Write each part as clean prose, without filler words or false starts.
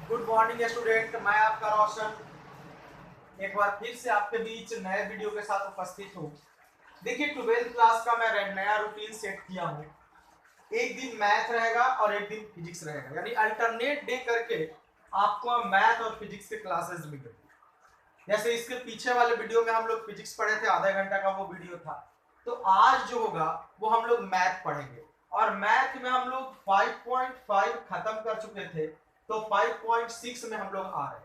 Good morning student, मैं आपका रोशन एक बार फिर से आपके बीच नए वीडियो के साथ उपस्थित हूँ। देखिए, 12th क्लास का मैं नया रूटीन सेट किया हूँ। एक दिन मैथ रहेगा और एक दिन फिजिक्स रहेगा, यानी अल्टरनेट डे करके आपको मैथ और फिजिक्स के क्लासेस मिलेंगे। जैसे इसके पीछे वाले वीडियो में हम लोग फिजिक्स पढ़े थे, आधा घंटा का वो वीडियो था। तो आज जो होगा वो हम लोग मैथ पढ़ेंगे, और मैथ में हम लोग 5.5 खत्म कर चुके थे, तो 5.6 में हम लोग आ रहे हैं।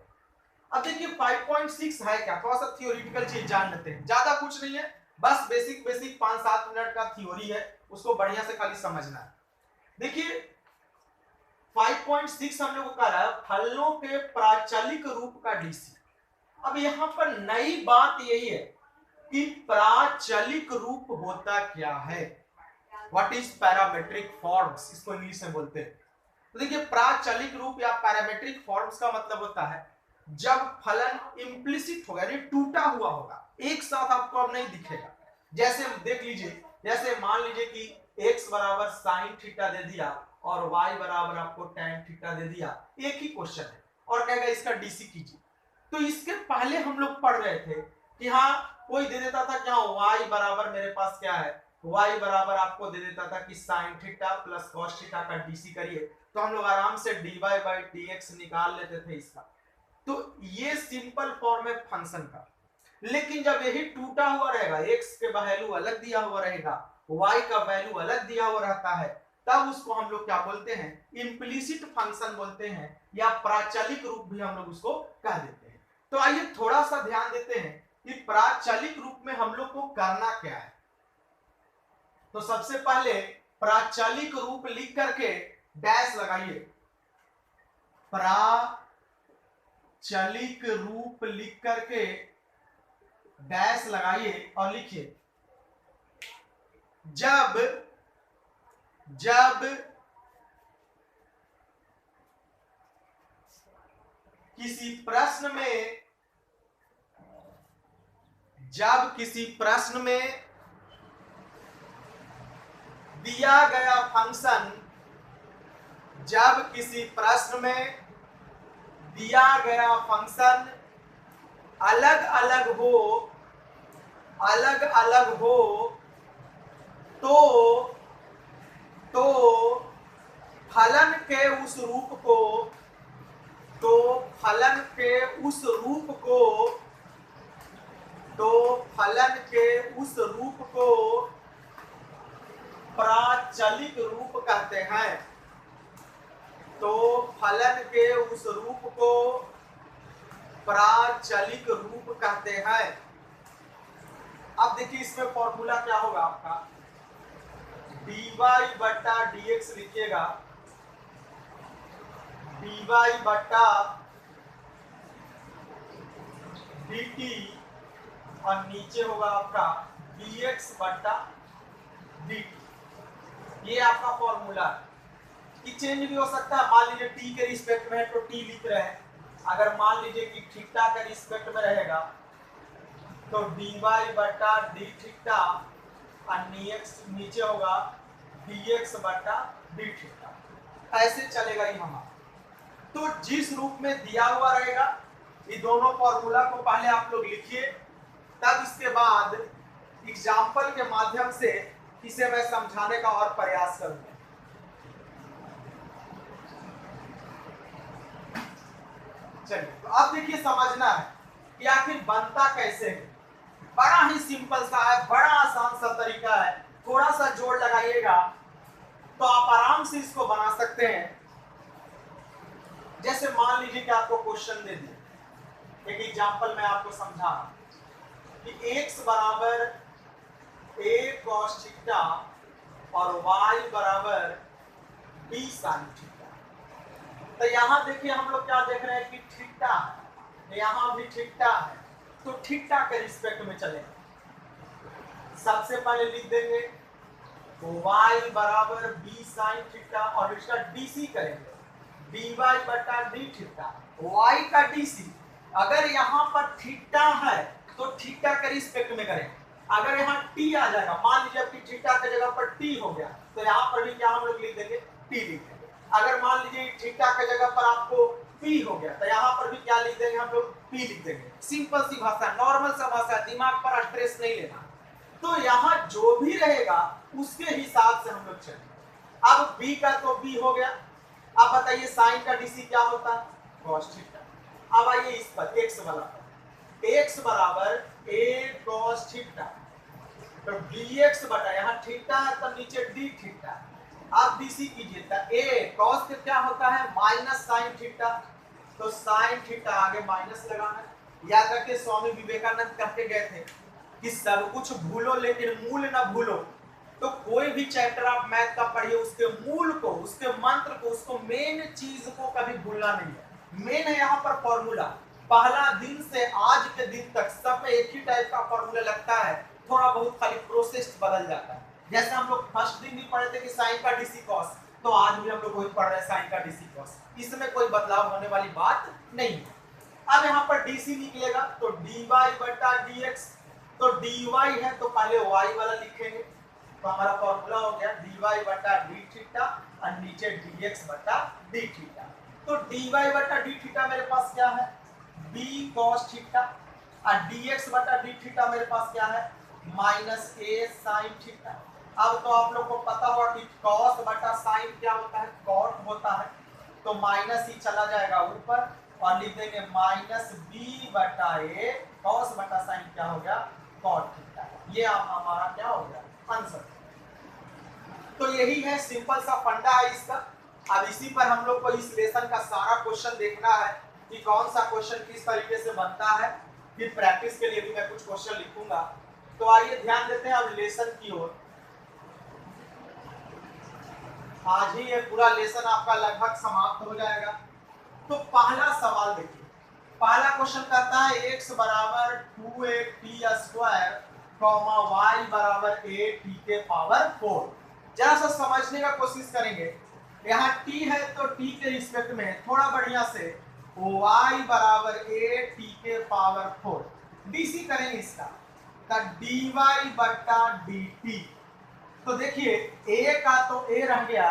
अब देखिए 5.6 है क्या, थोड़ा सा थियोरिटिकल चीज जान लेते हैं। ज्यादा कुछ नहीं है, बस बेसिक 5-7 मिनट का थ्योरी है, उसको बढ़िया से खाली समझना है। देखिए 5.6 हम लोग को कह रहा है फलनों के प्राचलिक रूप का डीसी। अब यहाँ पर नई बात यही है कि प्राचलिक रूप होता क्या है, व्हाट इज पैरामेट्रिक फॉर्म्स, इसको इंग्लिश में बोलते हैं। तो देखिए प्राचलिक रूप या पैरामेट्रिक फॉर्म्स का मतलब होता है जब फलन इम्प्लिसिट होगा, यानी टूटा हुआ होगा, एक साथ आपको अब नहीं दिखेगा। जैसे देख लीजिए, जैसे मान लीजिए कि x बराबर साइन थीटा दे दिया और y बराबर आपको tan थीटा दे दिया, एक ही क्वेश्चन है, और कहेगा इसका डीसी कीजिए। तो इसके पहले हम लोग पढ़ रहे थे कि हाँ कोई दे देता था क्या, y बराबर मेरे पास क्या है, y बराबर आपको दे देता था कि sign theta plus cos theta का डीसी करिए, तो हम लोग आराम से dy बाई dx निकाल लेते थे इसका। तो ये सिंपल फॉर्म है फंक्शन का। लेकिन जब यही टूटा हुआ रहेगा, x के वैल्यू अलग दिया हुआ रहेगा, y का वैल्यू अलग दिया हुआ रहता है, तब उसको हम लोग क्या बोलते हैं, इम्प्लिसिट फंक्शन बोलते हैं, या प्राचलिक रूप भी हम लोग उसको कह देते हैं। तो आइए थोड़ा सा ध्यान देते हैं कि प्राचलिक रूप में हम लोग को करना क्या है। तो सबसे पहले प्राचलिक रूप लिख करके डैश लगाइए, प्राचलिक रूप लिख करके डैश लगाइए और लिखिए जब जब किसी प्रश्न में दिया गया फंक्शन, जब किसी प्रश्न में दिया गया फंक्शन अलग अलग हो तो फलन के उस रूप को प्राचलिक रूप कहते हैं। तो फलन के उस रूप को प्राचलिक रूप कहते हैं। अब देखिए इसमें फॉर्मूला क्या होगा आपका, dy बट्टा dx लिखिएगा, dy बट्टा dt, और नीचे होगा आपका dx बट्टा dt। ये आपका फॉर्मूला है कि चेंज भी हो सकता है। मान लीजिए t के रिस्पेक्ट में है तो t लिख रहे हैं, अगर मान लीजिए कि थीटा के रिस्पेक्ट में रहेगा तो dy बट्टा d थीटा, और नीचे होगा dx बट्टा d थीटा। ऐसे चलेगा ही हमारा। तो जिस रूप में दिया हुआ रहेगा, ये दोनों फॉर्मूला को पहले आप लोग लिखिए, तब इसके बाद एग्जाम्पल के माध्यम से इसे मैं समझाने का और प्रयास करूंगा। चलिए, तो अब देखिए समझना है कि आखिर बनता कैसे है। बड़ा ही सिंपल सा है, बड़ा आसान सा तरीका है, थोड़ा सा जोड़ लगाइएगा तो आप आराम से इसको बना सकते हैं। जैसे मान लीजिए कि आपको क्वेश्चन दे दिया, एक एग्जांपल मैं आपको समझा कि x बराबर a cos थीटा और y बराबर b sin थीटा। तो यहाँ देखिए हम लोग क्या देख रहे हैं कि थीटा है, यहाँ भी थीटा है, तो थीटा के रिस्पेक्ट में चलेगा। सबसे पहले लिख देंगे तो y बराबर b sin थीटा, और इसका dc करेंगे dy बटा d थीटा, y का dc। अगर यहाँ पर थीटा है तो थीटा के रिस्पेक्ट में करेंगे। अगर यहाँ t आ जाएगा, मान लीजिए कि थीटा की जगह पर t हो गया, तो यहाँ पर भी क्या हम लोग लिख देंगे, t लिख देंगे। अगर मान लीजिए थीटा की जगह पर आपको P हो गया। तो यहाँ पर भी क्या लिख देंगे हम लोग, P लिख देंगे। सिंपल सी भाषा, नॉर्मल सा भाषा, दिमाग पर स्ट्रेस नहीं लेना। तो यहाँ जो भी रहेगा उसके हिसाब से हम लोग चलेंगे। अब B का तो B हो गया। अब बताइए साइन का DC क्या होता है, cos थीटा। अब आइए इस पर x वाला पर, x बराबर a cos थीटा, तो dx बटा, यहाँ थीटा है तो नीचे d थीटा। आप DC कीजिए तो a cos के क्या होता है माइनस साइन थीटा, तो साइन थीटा आगे माइनस लगाना है। याद रखिए स्वामी विवेकानंद कहते गए थे कि सब कुछ भूलो लेकिन मूल ना भूलो। तो कोई भी चैप्टर आप मैथ का पढ़िए, उसके मूल को, उसके मंत्र को, उसको मेन चीज को कभी भूलना नहीं है। मेन है यहाँ पर फॉर्मूला। पहला दिन से आज के दिन तक सब में एक ही टाइप का फॉर्मूला लगता है, थोड़ा बहुत खाली प्रोसेस बदल जाता है। जैसे हम लोग फर्स्ट दिन भी पढ़े थे कि साइन का DC cos, तो आज भी हम लोग वही पढ़ रहे हैं साइन का DC cos। इसमें कोई बदलाव होने वाली बात नहीं है। अब यहाँ पर DC निकलेगा तो dy बटा dx, तो dy है तो पहले y वाला लिखेंगे, तो हमारा फॉर्मूला हो गया dy बटा d थीटा और नीचे dx बटा d थीटा। तो dy बटा d थीटा मेरे पास क्या है, b cos थीटा, और dx बटा d थीटा मेरे पास क्या है, माइनस a sin थीटा। अब तो आप लोग को पता होगा कि cos बटा sin क्या होता है, cot होता है, तो माइनस ही चला जाएगा ऊपर और लिख देंगे माइनस b बटा a cos बटा sin क्या हो गया, cot थीटा। ये आप हमारा क्या हो गया आंसर। तो यही है, सिंपल सा फंडा है इसका। अब इसी पर हम लोग को इस लेसन का सारा क्वेश्चन देखना है कि कौन सा क्वेश्चन किस तरीके से बनता है। फिर प्रैक्टिस के लिए भी मैं कुछ क्वेश्चन लिखूंगा। तो आइए ध्यान देते हैं अब लेसन की ओर। आज ही ये पूरा लेसन आपका लगभग समाप्त हो जाएगा। तो पहला सवाल देखिए, पहला क्वेश्चन कहता है x बराबर 2a स्क्वायर कॉमा y बराबर a t के पावर 4। जरा सा समझने का कोशिश करेंगे। यहाँ t है तो t के रिस्पेक्ट में थोड़ा बढ़िया से y बराबर a t के पावर 4 DC करेंगे इसका, तो dy बटा dt। तो देखिए a का तो a रह गया,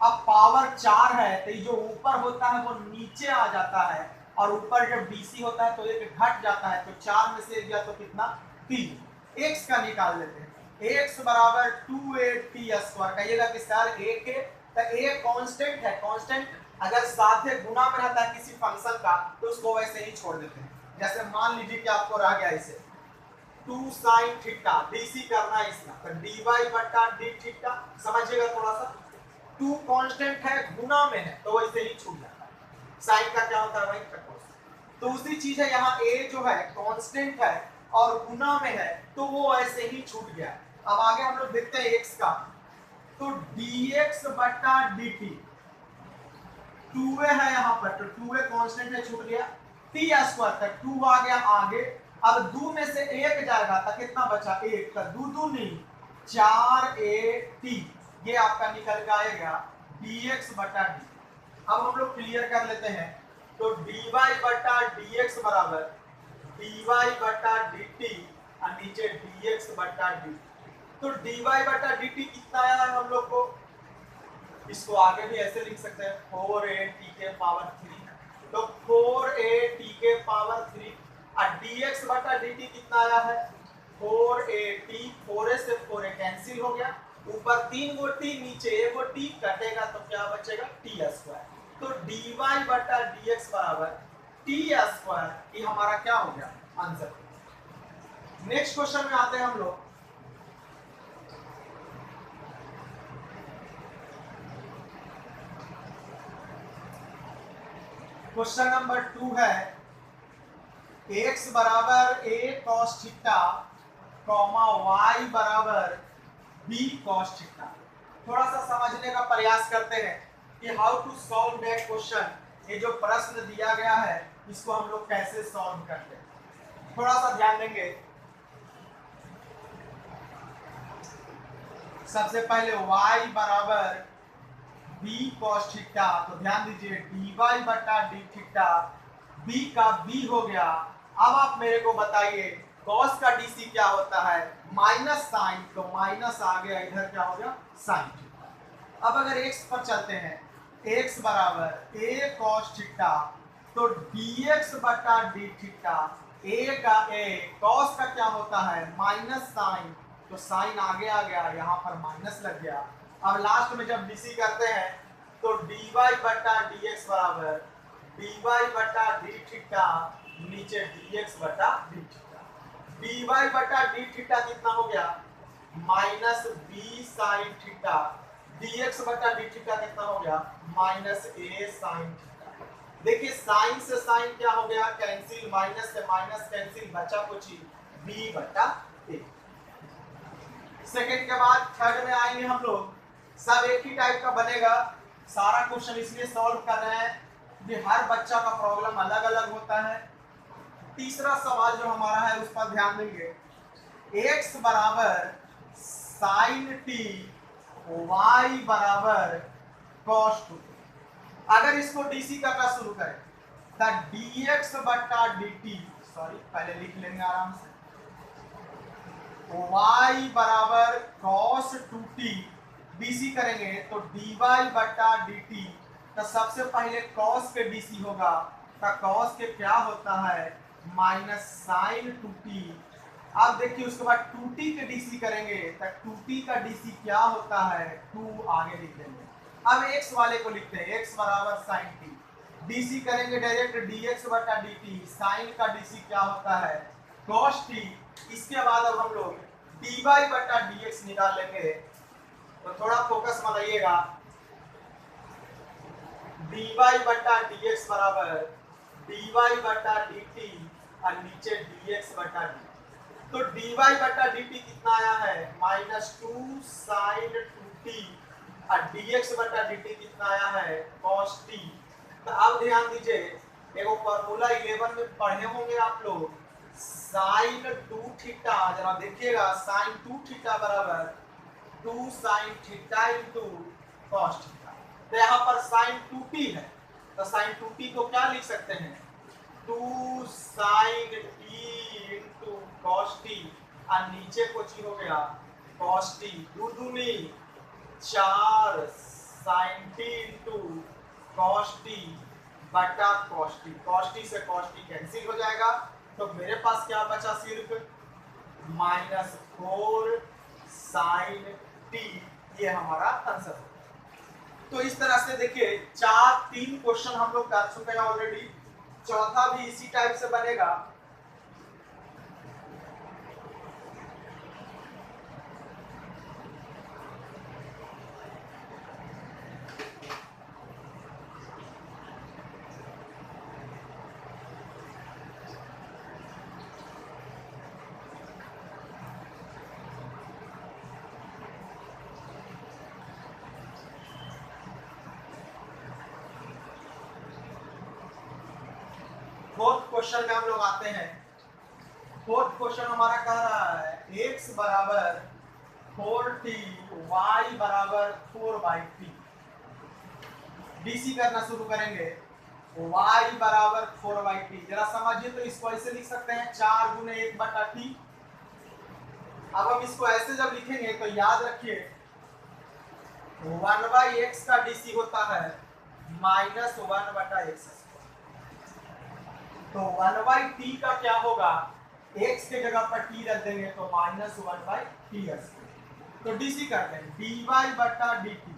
अब पावर 4 है तो जो ऊपर होता है वो नीचे आ जाता है, और ऊपर जब DC होता है तो एक घट जाता है, तो 4 में से गया तो कितना 3। x का निकाल लेते हैं, x बराबर 2a स्क्वायर। कहिएगा कि सर a के, तो a कांस्टेंट है, कांस्टेंट अगर साथ में गुना में रहता है किसी फंक्शन का तो उसको वैसे ही छोड़ देते हैं। जैसे मान लीजिए कि आपको रह गया इसे 2 sin थीटा, DC करना है इसका, तो dy बटा d थीटा। समझिएगा थोड़ा सा, 2 कांस्टेंट है गुना में है तो वैसे ही छूट जाता है। साइन का क्या होता है भाई, तो उसी चीज है यहाँ a जो है कांस्टेंट है और गुना में है तो वो ऐसे ही छूट गया। अब आगे हम लोग देखते हैं x का, तो dx बटा dt, 2a है यहाँ पर, तो 2a कांस्टेंट है छूट गया, t स्क्वायर तक 2 आ गया आगे। अब 2 में से 1 जाएगा तो कितना बचा 1, का 2 2 नहीं 4at, ये आपका निकल के आएगा dx बटा d। अब हम लोग क्लियर कर लेते हैं, तो dy बटा dx बराबर dy बटा dt और नीचे dx बटा dt। तो dy बटा dt कितना आया है हम लोग को, इसको आगे भी ऐसे लिख सकते हैं 4at के पावर 3, तो 4at के पावर 3 और dx बटा dt कितना आया है 4at, 4a से 4a कैंसिल हो गया, ऊपर 3 गो t नीचे 1 गो t कटेगा तो क्या बचेगा t स्क्वायर। तो dy बटा dx बराबर t स्क्वायर, ये हमारा क्या हो गया आंसर। नेक्स्ट क्वेश्चन में आते हैं हम लोग। क्वेश्चन नंबर 2 है x बराबर a cos theta comma y बराबर b cos थीटा। थोड़ा सा समझने का प्रयास करते हैं कि how to solve that question. ये जो प्रश्न दिया गया है इसको हम लोग कैसे सॉल्व करते हैं, थोड़ा सा ध्यान देंगे। सबसे पहले y बराबर b cos थीटा, तो ध्यान दीजिए dy बटा d थीटा, b का b हो गया। अब आप मेरे को बताइए cos का dc क्या होता है, माइनस साइन, तो माइनस आ गया इधर क्या हो गया साइन थीटा। अब अगर x पर चलते हैं, x बराबर a cos थीटा तो dx बटा डी थीटा, ए का ए, कॉस का क्या होता है माइनस साइन, तो साइन आगे आ गया, यहाँ पर माइनस लग गया। अब लास्ट में जब डीसी करते हैं तो dy बटा dx बराबर dy बटा डी थीटा, नीचे dx बटा डी थीटा, dy बटा डी थीटा कितना हो गया minus B sine theta, dx बटा डी थीटा कितना हो गया माइनस ए साइन थीटा। देखिए साइन से साइन क्या हो गया कैंसिल, माइनस से माइनस कैंसिल, बचा कुछ ही b बटा ए। सेकंड के बाद थर्ड में आएंगे हम लोग, सब एक ही टाइप का बनेगा। सारा क्वेश्चन इसलिए सॉल्व कर रहे हैं कि हर बच्चा का प्रॉब्लम अलग अलग होता है। तीसरा सवाल जो हमारा है उस पर ध्यान देंगे, x बराबर साइन टी, y बराबर कॉस टू। अगर इसको डीसी करना शुरू करें तो dx बटा dt, सॉरी पहले लिख लेंगे आराम से, y बराबर cos 2t, डीसी करेंगे तो dy बटा dt, तो सबसे पहले cos के डीसी होगा, तो cos के क्या होता है माइनस साइन 2t। अब देखिए उसके बाद 2t के डीसी करेंगे तो 2t का डीसी क्या होता है 2, आगे लिख देंगे। अब x वाले को लिखते हैं, x बराबर साइन टी, डीसी करेंगे डायरेक्ट dx बटा dt, साइन का डीसी क्या होता है cos t। इसके बाद अब हम लोग dy बटा dx निकाल लेंगे, तो थोड़ा फोकस बनाइएगा, dy बटा dx बराबर dy बटा dt और नीचे dx बटा dt, तो dy बटा dt कितना आया है माइनस 2 साइन 2t और dx बटा dt कितना आया है cos t। तो अब ध्यान दीजिए, देखो फॉर्मूला 11 में पढ़े होंगे आप लोग, साइन 2 थीटा, जरा देखिएगा साइन 2 थीटा बराबर 2 sine theta into cos theta. तो यहाँ पर साइन 2t है, तो साइन 2t को क्या लिख सकते हैं 2 sine t into cos t, और नीचे कुछ ही हो गया कॉस t, दो दूनी 4 sine t into cos t बटा कॉस t, कॉस t से कॉस t कैंसिल हो जाएगा, तो मेरे पास क्या बचा सिर्फ माइनस 4 साइन t, ये हमारा आंसर है। तो इस तरह से देखिए 3 क्वेश्चन हम लोग कर चुके हैं ऑलरेडी, चौथा भी इसी टाइप से बनेगा। फोर्थ क्वेश्चन में हम लोग आते हैं। फोर्थ क्वेश्चन हमारा कह रहा है x बराबर 4t, y बराबर 4/t। डीसी करना शुरू करेंगे, y बराबर 4/t, जरा समझिए तो इसको ऐसे लिख सकते हैं 4 गुने 1/t। अब हम इसको ऐसे जब लिखेंगे तो याद रखिए 1/x का डीसी होता है माइनस 1/x, तो 1/t का क्या होगा, x के जगह पर t रख देंगे तो माइनस 1/t। तो डीसी करते हैं dy बटा dt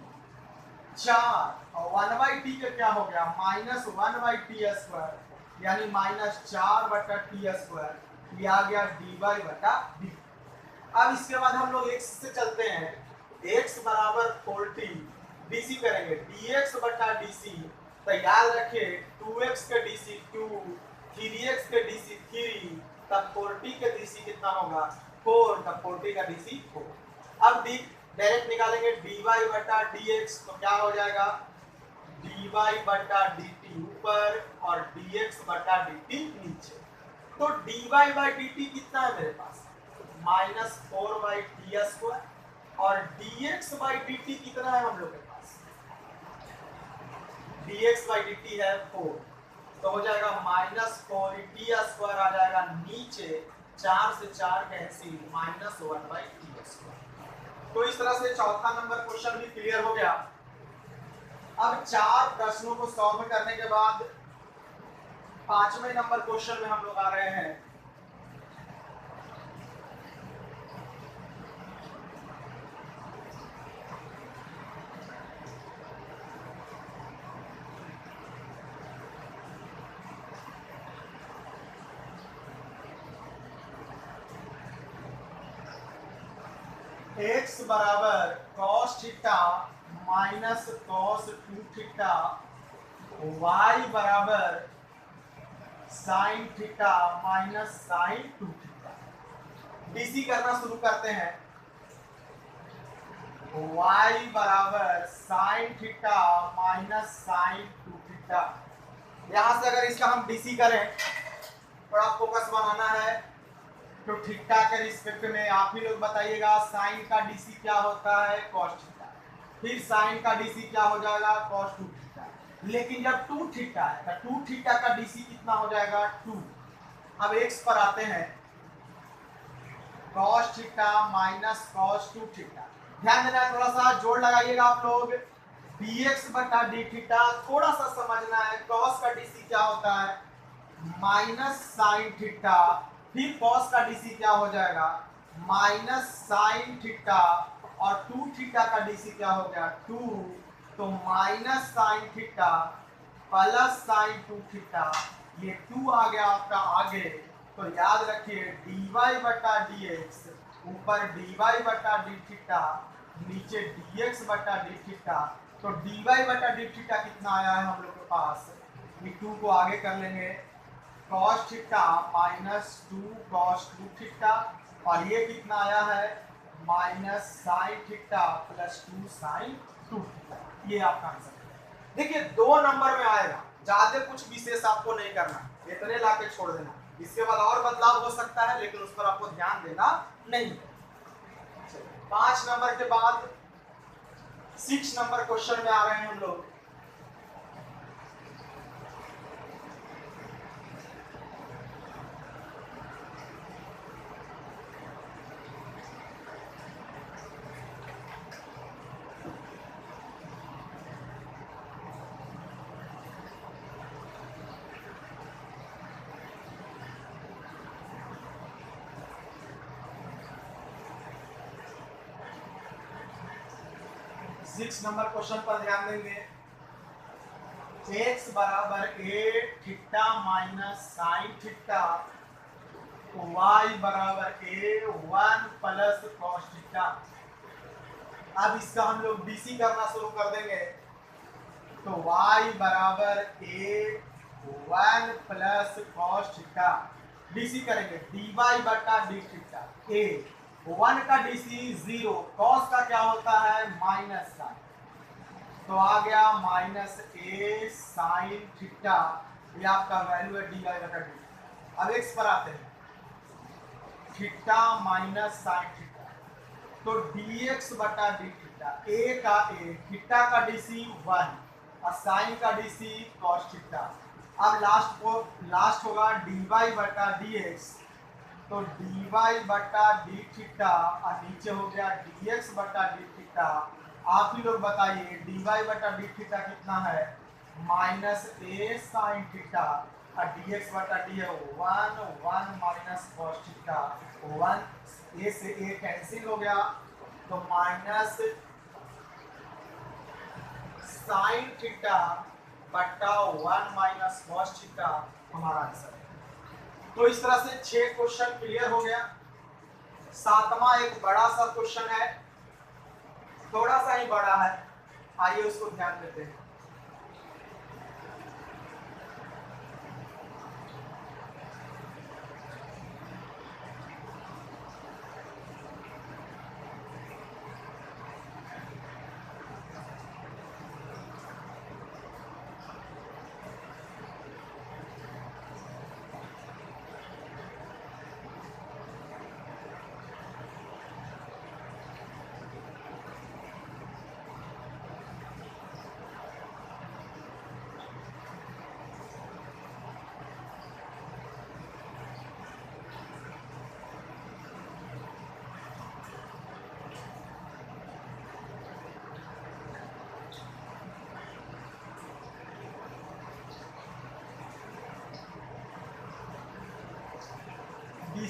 4 और 1/t का क्या हो गया माइनस 1/t², यानी माइनस 4/t², ये आ गया dy बटा dt। अब इसके बाद हम लोग x से चलते हैं, x बराबर 4t, डीसी करेंगे dx बटा dc, तो याद रखिए 2x के डीसी 2, 3x के डीसी 3, तब 4t के डीसी कितना होगा 4, तब 4t का डीसी 4। अब डायरेक्ट निकालेंगे dy बटा dx, तो क्या हो जाएगा dy बटा dt ऊपर और dx बटा dt नीचे। तो dy बाई dt कितना है मेरे पास माइनस 4/t², और dx बाई dt कितना है हम लोग के पास, dx बाई dt है 4, तो हो जाएगा माइनस 4t² आ जाएगा, नीचे 4 से 4 कैंसिल, माइनस 1/t²। तो इस तरह से चौथा नंबर क्वेश्चन भी क्लियर हो गया। अब 4 प्रश्नों को सॉल्व करने के बाद 5वें नंबर क्वेश्चन में हम लोग आ रहे हैं। x बराबर cos theta minus cos 2 theta, y बराबर sin theta minus sin 2 theta. DC करना शुरू करते हैं। y बराबर sin theta minus sin 2 theta. यहां से अगर इसका हम डीसी करें, थोड़ा फोकस बनाना है, तो थीटा के रिस्पेक्ट में आप ही लोग बताइएगा साइन का डीसी क्या होता है, cos थीटा। फिर साइन का डीसी क्या हो जाएगा, cos 2 थीटा। लेकिन जब 2 थीटा है तो 2 थीटा का डीसी कितना हो जाएगा, 2। अब x पर आते हैं, cos theta minus cos 2 theta. ध्यान देना, थोड़ा सा जोड़ लगाइएगा आप लोग। dx बटा डी थीटा थोड़ा सा समझना है। cos का डीसी क्या होता है, माइनस साइन थीटा। फिर cos का डीसी क्या हो जाएगा, माइनस साइन थीटा। और 2 थीटा का डीसी क्या हो गया, 2। तो minus sine theta plus sign 2 theta, ये 2 आ गया आपका आगे। तो याद रखिए dy बटा dx, ऊपर dy बटा डी थीटा, नीचे dx बटा डी थीटा। तो dy बटा डी थीटा कितना आया है हम लोग के पास, ये 2 को आगे कर लेंगे, cos theta minus 2 cos 2 theta. और ये कितना आया है, minus sine theta plus 2 sine 2 theta. ये आपका आंसर है। देखिए 2 नंबर में आएगा, ज्यादा कुछ विशेष आपको नहीं करना, इतने लाके छोड़ देना। इसके बाद और बदलाव हो सकता है, लेकिन उस पर आपको ध्यान देना नहीं है। 5 नंबर के बाद 6 नंबर क्वेश्चन में आ रहे हैं हम लोग। सिक्स नंबर क्वेश्चन पर ध्यान देंगे। x बराबर a theta minus sine theta, y बराबर a 1 प्लस cos थीटा। अब इसका हम लोग डीसी करना शुरू कर देंगे। तो y बराबर a 1 plus cos theta, DC करेंगे dy बटा डी थीटा। a 1 का डीसी 0, cos का क्या होता है, माइनस साइन। तो आ गया माइनस a साइन थीटा, ये आपका वैल्यू है dy बटा डी। अब x पर आते हैं, थीटा माइनस साइन थीटा, तो dx बटा डी थीटा। a का a, थीटा का डीसी 1 और साइन का डीसी cos थीटा। अब लास्ट होगा dy बटा dx, तो dy बटा डी थीटा और नीचे हो गया dx बटा डी थीटा। आप ही लोग बताइए dy बटा डी थीटा कितना है, माइनस a साइन थीटा, और dx बटा डी है 1 माइनस cos थीटा। 1 a से a कैंसिल हो गया, तो माइनस साइन थीटा बटा 1 माइनस cos थीटा हमारा आंसर है। तो इस तरह से 6 क्वेश्चन क्लियर हो गया। 7वां एक बड़ा सा क्वेश्चन है, थोड़ा सा ही बड़ा है, आइए उसको ध्यान देते हैं।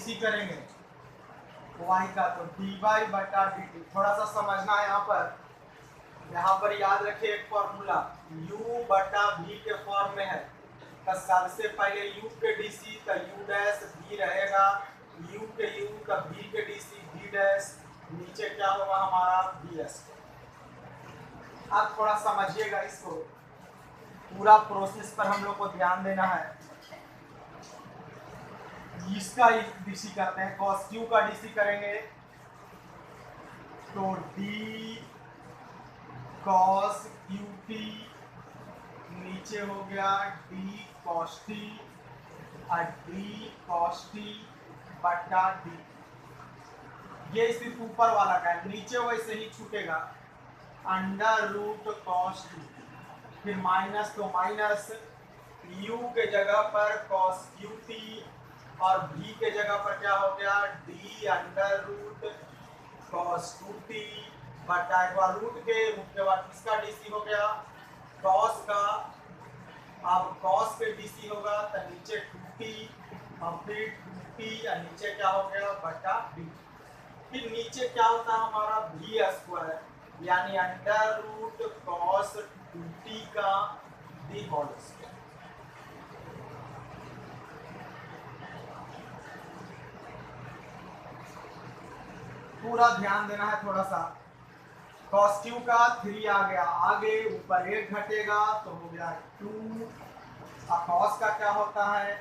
डीसी करेंगे y का, तो dy बटा dt। थोड़ा सा समझना है यहाँ पर याद रखिए एक फॉर्मूला u बटा v के फॉर्म में है। तो सबसे पहले u के डीसी का u डैश v रहेगा, u के u का v के डीसी v डैश, नीचे क्या होगा हमारा vs। अब थोड़ा समझिएगा इसको, पूरा प्रोसेस पर हम लोग को ध्यान देना है। इसका डीसी करते हैं, cos q का डीसी करेंगे तो d cos qt, नीचे हो गया d cos t और d cos t बटा d। ये सिर्फ ऊपर वाला का है, नीचे वैसे ही छूटेगा अंडर रूट cos t, फिर माइनस तो माइनस, u के जगह पर cos qt और v के जगह पर क्या हो गया d under root cos 2t बटा एक बार रूट के बाद किसका डीसी हो गया cos का। अब cos पे डीसी होगा तो नीचे 2t और फिर 2t और नीचे क्या हो गया बटा d। फिर नीचे क्या होता है हमारा v स्क्वायर, यानी अंडर रूट cos 2t का d होल स्क्वायर। पूरा ध्यान देना है थोड़ा सा। cos q का 3 आ गया, आगे ऊपर 1 घटेगा तो हो गया 2। और cos का क्या होता है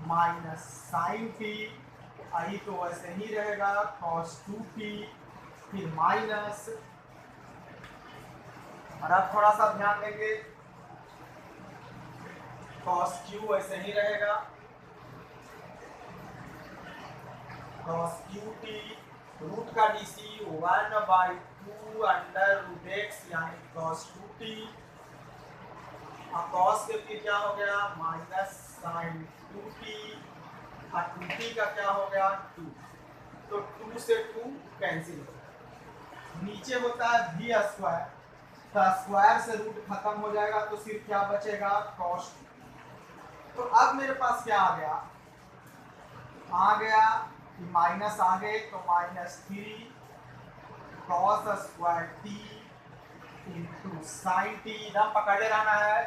माइनस sin t, आई तो वैसे ही रहेगा cos 2t, फिर माइनस। और अब थोड़ा सा ध्यान देंगे, cos q वैसे ही रहेगा cos qt, रूट का डीसी 1/2 अंडर रूट x यानी cos 2t, और cos के फिर क्या हो गया माइनस sin 2t और 2t का क्या हो गया 2, तो 2 से 2 कैंसिल हो गया। नीचे होता है v स्क्वायर, तो स्क्वायर से रूट खत्म हो जाएगा तो सिर्फ क्या बचेगा cos 2। तो अब मेरे पास क्या आ गया माइनस आ गए तो minus 3 cos square t into sign T, एकदम पकड़े रहना है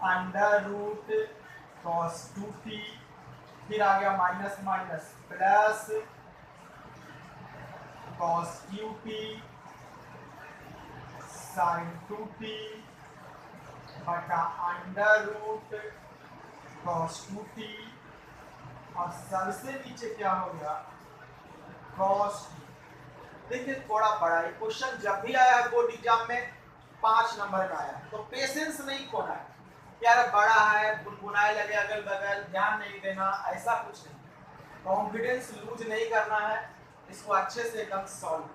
अंडर रूट cos 2t, फिर आ गया minus minus plus cos qt sine 2t बटा अंडर रूट cos 2t, और सबसे नीचे क्या हो गया cos। देखिए थोड़ा बड़ा है क्वेश्चन, जब भी आया है बोर्ड एग्जाम में 5 नंबर का आया, तो पेशेंस नहीं खोना है यार, बड़ा है गुनगुनाए लगे अगल बगल, ध्यान नहीं देना, ऐसा कुछ नहीं। कॉन्फिडेंस लूज नहीं करना है, इसको अच्छे से एकदम सॉल्व।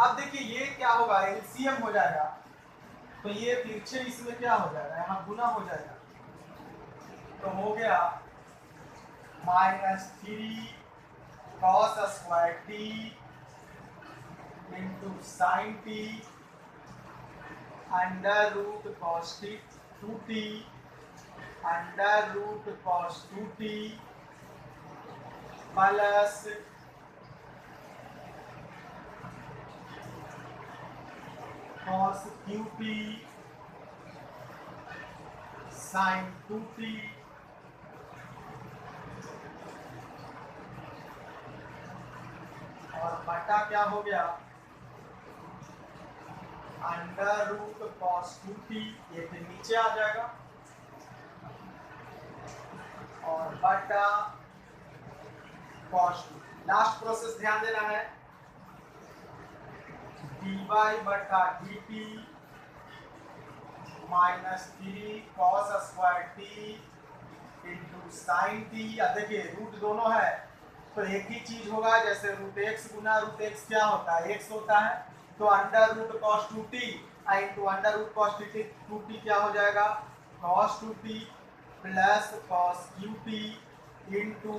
अब देखिए ये क्या होगा एलसीएम हो जाएगा, तो ये पीछे इसमें क्या हो जाएगा यहाँ गुना हो जाएगा, तो हो गया minus 3 cos square t into sine t under root cos 2t under root cos 2t plus cos qt sine 2t और बटा क्या हो गया अंडर रूट cos 2t, ये फिर नीचे आ जाएगा और बटा cos 2। लास्ट प्रोसेस ध्यान देना है, dy बटा dt minus 3 cos square t into sine t। अब देखिए रूट दोनों है तो एक ही चीज होगा, जैसे रूट एक्स गुना रूट एक्स क्या होता है एक्स होता है, तो under root cos 2t into under root cos 2t क्या हो जाएगा cos 2t plus cos qt into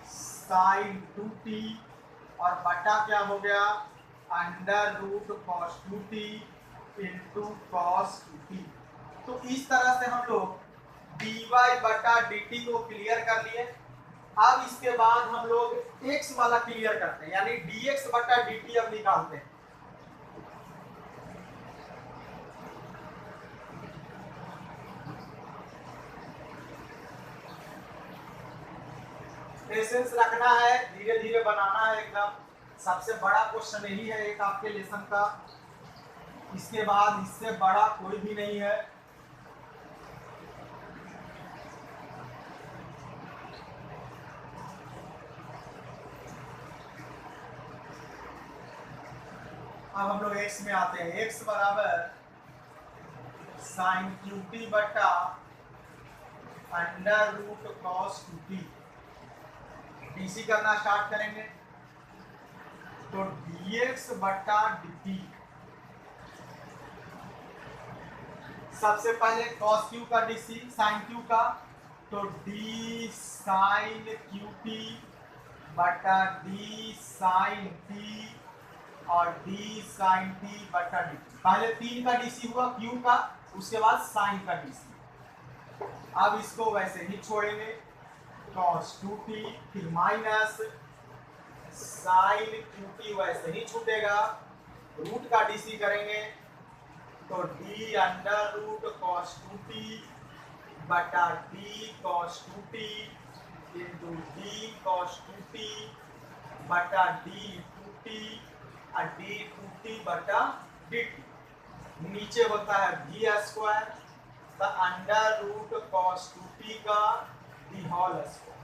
sine 2t और बटा क्या हो गया under root cos 2t into cos 2t। तो इस तरह से हम लोग dy बटा dt को क्लियर कर लिए। अब इसके बाद हम लोग x वाला क्लियर करते हैं, यानी dx बटा dt अब निकालते हैं। पेशेंस रखना है, धीरे धीरे बनाना है एकदम। सबसे बड़ा क्वेश्चन यही है एक आपके लेसन का, इसके बाद इससे बड़ा कोई भी नहीं है। अब हम लोग x में आते हैं। x बराबर साइन क्यू टी बटा under root cos two t. DC करना स्टार्ट करेंगे तो dx बटा dt, सबसे पहले cos q का dc sin q का, तो d sin qt बटा d sin t और d sin t बटा dt। पहले 3 का dc हुआ q का, उसके बाद sin का dc। अब इसको वैसे ही छोड़ेंगे, cos 2t, फिर माइनस sin qt वैसे ही छूटेगा, रूट का dc करेंगे तो d under root cos 2t बटा d cos 2t into d cos 2t बटा d 2t और d 2t बटा dt। नीचे होता है v स्क्वायर, तो अंडर रूट cos 2t का d होल स्क्वायर।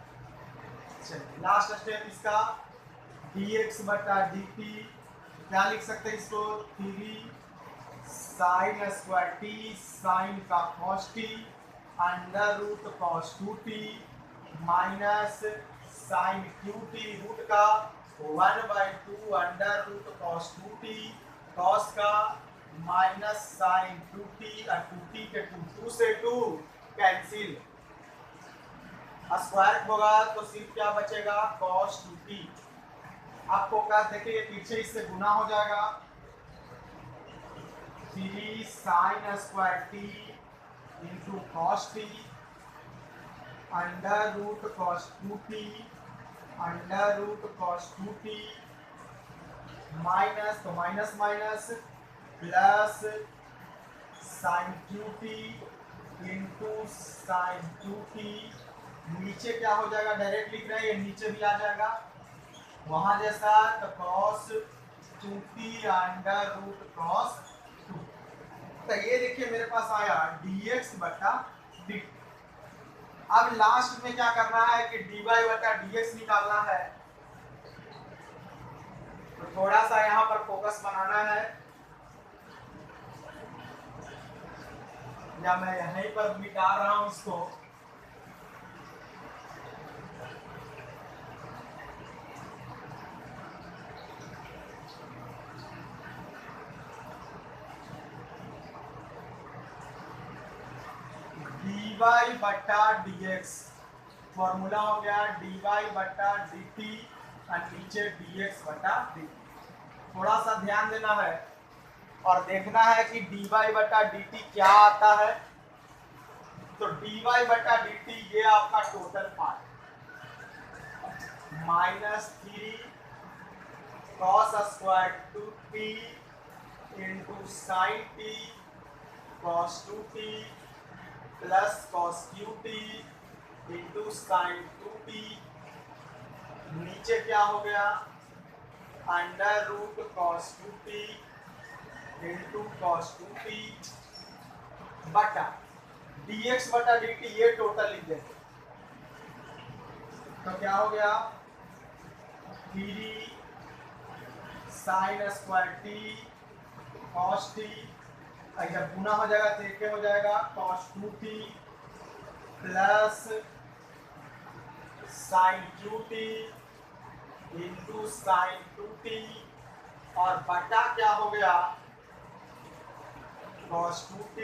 चलिए लास्ट स्टेप इसका dx बटा dt, क्या लिख सकते हैं इसको, 3 साइन स्क्वायर टी साइन का cos t under root cos 2t minus sine qt root का 1/2 under root cos 2t cos का माइनस साइन 2t और 2t के 2 से 2 कैंसिल, स्क्वायर होगा तो सिर्फ क्या बचेगा cos 2t। आपको क्या देखिए पीछे इससे गुना हो जाएगा, 3 sine square t into cos t under root cos 2t under root cos 2t minus, तो minus minus plus sine qt into sine 2t। नीचे क्या हो जाएगा, डायरेक्ट लिख रहे हैं, ये नीचे भी आ जाएगा वहां जैसा, तो cos 2t under root cos 2। तो ये देखिए मेरे पास आया dx बटा dt। अब लास्ट में क्या करना है कि dy बटा dx निकालना है, तो थोड़ा सा यहाँ पर फोकस बनाना है, या मैं यहीं पर मिटा रहा हूं इसको। dy बटा dx फॉर्मूला हो गया dy बटा dt और नीचे dx बटा dt। थोड़ा सा ध्यान देना है और देखना है कि dy बटा dt क्या आता है। तो dy बटा dt ये आपका total part, -3 cos square 2t into sine t cos 2t plus cos qt into sine 2t। नीचे क्या हो गया, under root cos 2t into cos 2t बटा dx बटा dt, ये टोटल लिख देंगे तो क्या हो गया, 3 sine square t cos t, जब गुना हो जाएगा तो एक हो जाएगा cos 2t plus sine qt into sine 2t और बटा क्या हो गया cos 2t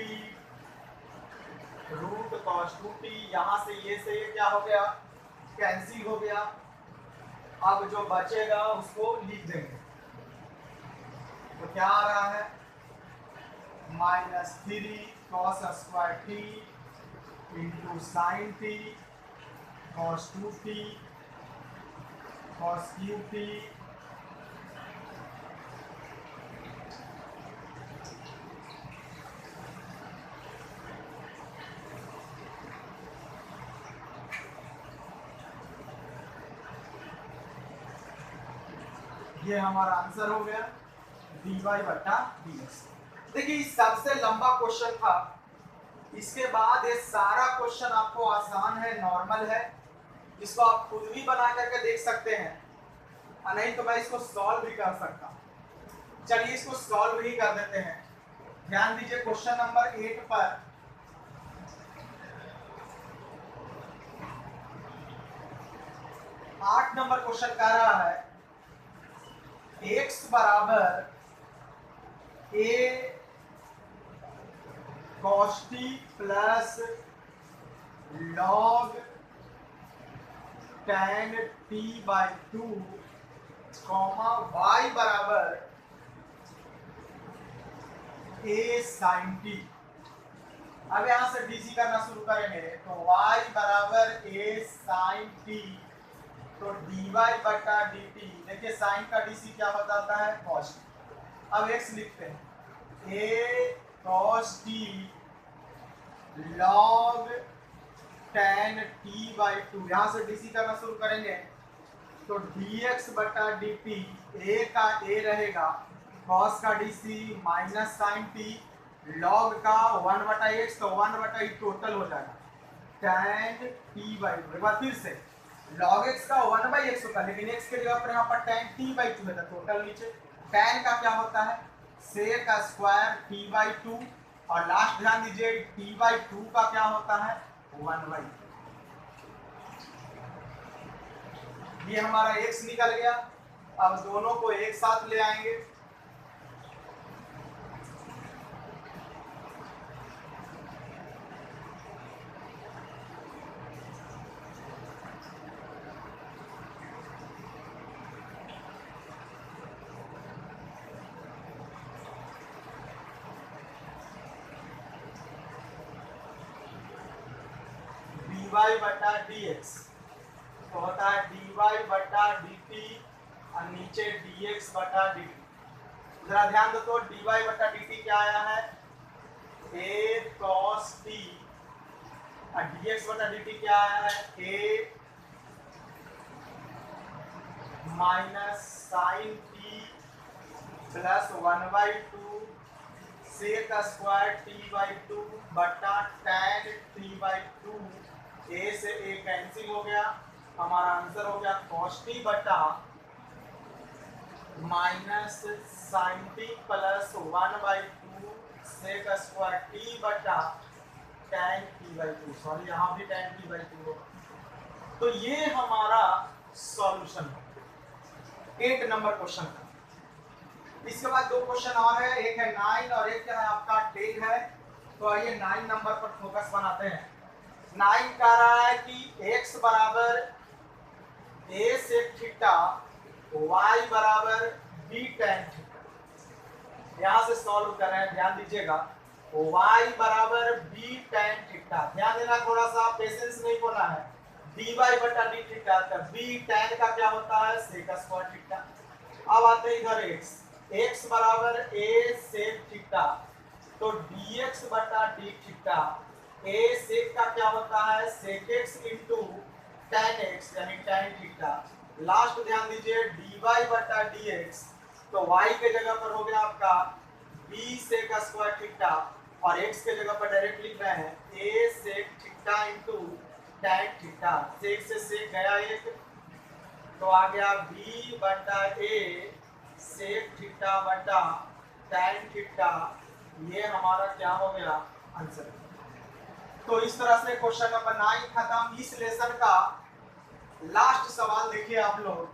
root cos 2t। यहाँ से ये क्या हो गया, कैंसिल हो गया। अब जो बचेगा उसको लिख देंगे, तो क्या आ रहा है, -3 cos square t into sign T cos 2t cos Q T ये हमारा आंसर हो गया dy बटा dx। देखिए सबसे लंबा क्वेश्चन था, इसके बाद ये सारा क्वेश्चन आपको आसान है, नॉर्मल है, इसको आप खुद भी बना करके देख सकते हैं, और नहीं तो मैं इसको सॉल्व भी कर सकता हूं। चलिए इसको सॉल्व ही कर देते हैं। ध्यान दीजिए क्वेश्चन नंबर 8 पर। आठ नंबर क्वेश्चन कह रहा है x बराबर a cos t plus log tan t by 2 comma y बराबर a sin t। अब यहां से डीसी करना शुरू करेंगे तो y बराबर a sin t, तो dy बटा dt, देखिए साइन का डीसी क्या बताता है cos। अब x लिखते हैं a cos t log tan t by 2, यहां से डीसी करना शुरू करेंगे तो dx बटा dt, a का a रहेगा, cos का dc minus sine t, log का 1 बटा x, तो 1 बटा e टोटल हो जाएगा tan t बाई 2। एक बार फिर से log x का 1 बाई x होता है, लेकिन x के जगह पर यहाँ पर tan t बाई 2 है, टोटल नीचे tan का क्या होता है sec का स्क्वायर t बाई 2, और लास्ट ध्यान दीजिए t बाई 2 का क्या होता है 1 बाई 2। ये हमारा x निकल गया। अब दोनों को एक साथ ले आएंगे, dy बटा dx तो होता है dy बटा dt और नीचे dx बटा dt। जरा ध्यान दो तो dy बटा dt क्या आया है a cos t, और dx बटा dt क्या आया है a minus sine t plus 1 by 2 sec का स्क्वायर t बाई 2 बटा tan t बाई 2, a से a कैंसिल हो गया, हमारा आंसर हो गया cos t बटा minus sine t plus 1 by 2 sec square t बटा tan t बाई 2, सॉरी यहाँ भी tan t बाई 2 होगा। तो ये हमारा सॉल्यूशन है 8 नंबर क्वेश्चन का। इसके बाद दो क्वेश्चन और है, एक है 9 और एक क्या है आपका 10 है। तो आइए 9 नंबर पर फोकस बनाते हैं। 9 कह रहा है कि x बराबर a सेक थीटा y बराबर b tan थीटा। यहां से सॉल्व कर रहे हैं, ध्यान दीजिएगा y बराबर b tan थीटा, ध्यान देना, थोड़ा सा पेशेंस नहीं होना है। dy बटा d थीटा, तो b tan का क्या होता है सेक स्क्वायर थीटा। अब आते हैं इधर x बराबर a सेक थीटा, तो dx बटा d थीटा, a सेक का क्या होता है सेक x इंटू tan x यानी tan थीटा। लास्ट ध्यान दीजिए dy बटा dx, तो y के जगह पर हो गया आपका b सेक स्क्वायर थीटा, और x के जगह पर डायरेक्ट लिख रहे हैं a sec theta into tan theta. Sec से सेक गया एक, तो आ गया b बटा a सेक थीटा बटा tan थीटा। ये हमारा क्या हो गया आंसर। तो इस तरह से क्वेश्चन नंबर 9 खत्म। इस लेसन का लास्ट सवाल देखिए आप लोग,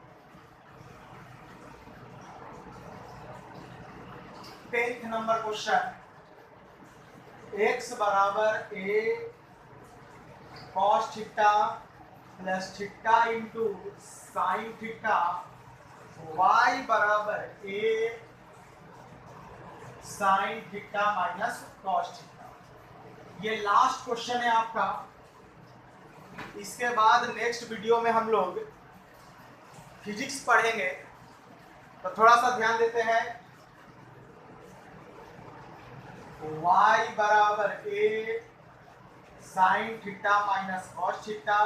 10th नंबर क्वेश्चन, x बराबर a cos theta plus theta into sine theta, y बराबर a sine theta minus cos theta. ये लास्ट क्वेश्चन है आपका। इसके बाद नेक्स्ट वीडियो में हम लोग फिजिक्स पढ़ेंगे, तो थोड़ा सा ध्यान देते हैं। y बराबर a sine theta minus cos theta,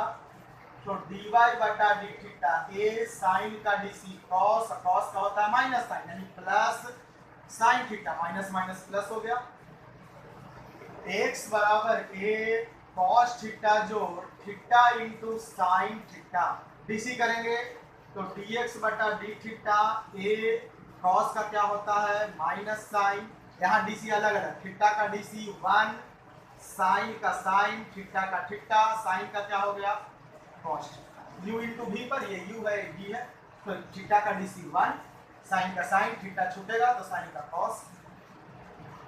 तो dy बटा डी थीटा a साइन का dc कॉस, कॉस का होता है माइनस साइन यानी plus sine theta, minus minus plus हो गया। x बराबर a कॉस थीटा जोड़ theta into sine theta, DC करेंगे तो dx बटा डी थीटा a कॉस का क्या होता है माइनस साइन, यहाँ डीसी अलग अलग, थीटा का डीसी 1, साइन का साइन, थीटा का थीटा, साइन का क्या हो गया कॉस, u इंटू भी पर ये u है v है, तो थीटा का डीसी 1, साइन का साइन, थीटा छूटेगा तो साइन का कॉस।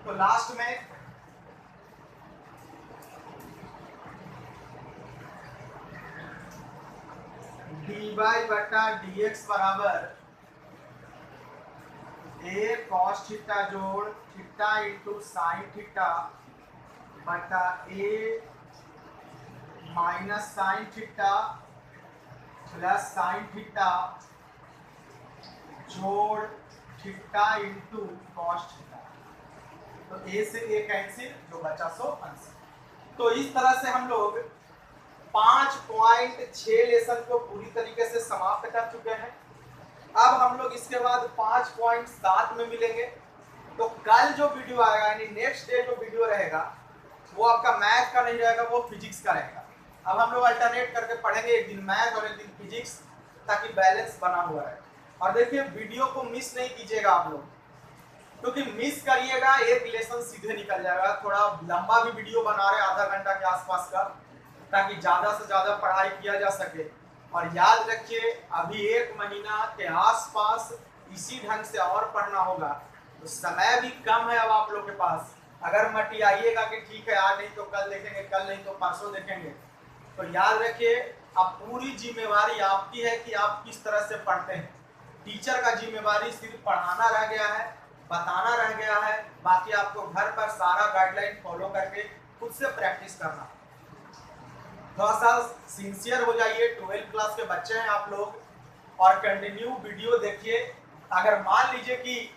तो लास्ट में dy बटा dx बराबर a cos थीटा जोड़ थीटा इंटू साइन थीटा बटा a minus sine theta plus sine theta जोड़ थीटा इंटू कॉस थीटा, तो a से a कैंसिल, जो बचा सो आंसर। तो इस तरह से हम लोग 5.6 लेसन को पूरी तरीके से समाप्त कर चुके हैं। अब हम लोग इसके बाद 5.7 में मिलेंगे। तो कल जो वीडियो आएगा यानी नेक्स्ट डे जो वीडियो रहेगा वो आपका मैथ का नहीं रहेगा, वो फिजिक्स का रहेगा। अब हम लोग अल्टरनेट करके पढ़ेंगे, एक दिन मैथ और एक दिन फिजिक्स, ताकि बैलेंस बना हुआ रहे। और देखिए वीडियो को मिस नहीं कीजिएगा आप लोग, क्योंकि मिस करिएगा एक लेसन सीधे निकल जाएगा। थोड़ा लंबा भी वीडियो बना रहे, आधा घंटा के आसपास का, ताकि ज्यादा से ज्यादा पढ़ाई किया जा सके। और याद रखिए अभी 1 महीना के आसपास इसी ढंग से और पढ़ना होगा, तो समय भी कम है अब आप लोग के पास। अगर मटियाइएगा कि ठीक है आज नहीं तो कल देखेंगे, कल नहीं तो परसों देखेंगे, तो याद रखिए अब पूरी जिम्मेवारी आपकी है कि आप किस तरह से पढ़ते हैं। टीचर का जिम्मेवारी सिर्फ पढ़ाना रह गया है, बताना रह गया है, बाकी आपको घर पर सारा गाइडलाइन फॉलो करके खुद से प्रैक्टिस करना। थोड़ा सा सिंसियर हो जाइए, 12th क्लास के बच्चे हैं आप लोग, और कंटिन्यू वीडियो देखिए। अगर मान लीजिए कि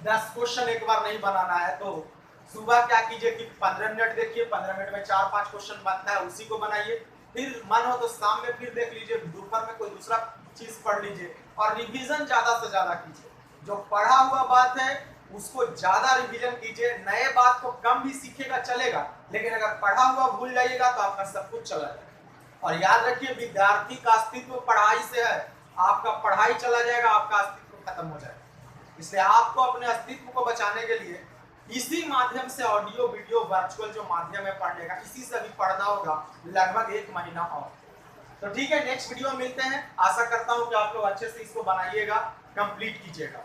10 क्वेश्चन एक बार नहीं बनाना है, तो सुबह क्या कीजिए कि 15 मिनट देखिए, 15 मिनट में 4-5 क्वेश्चन बनता है उसी को बनाइए। फिर मन हो तो शाम में फिर देख लीजिए, दोपहर में कोई दूसरा चीज पढ़ लीजिए, और रिवीजन ज्यादा से ज्यादा कीजिए। जो पढ़ा हुआ बात है उसको ज्यादा रिवीजन कीजिए, नए बात को कम भी सीखेगा चलेगा, लेकिन अगर पढ़ा हुआ भूल जाइएगा तो आपका सब कुछ चला जाएगा। और याद रखिए विद्यार्थी का अस्तित्व पढ़ाई से है, आपका पढ़ाई चला जाएगा आपका अस्तित्व खत्म हो जाएगा। इसलिए आपको अपने अस्तित्व को बचाने के लिए इसी माध्यम से, ऑडियो वीडियो वर्चुअल जो माध्यम है पढ़ने का, इसी से भी पढ़ना होगा लगभग 1 महीना और। तो ठीक है, नेक्स्ट वीडियो में मिलते हैं। आशा करता हूं कि आप लोग अच्छे से इसको बनाइएगा, कंप्लीट कीजिएगा।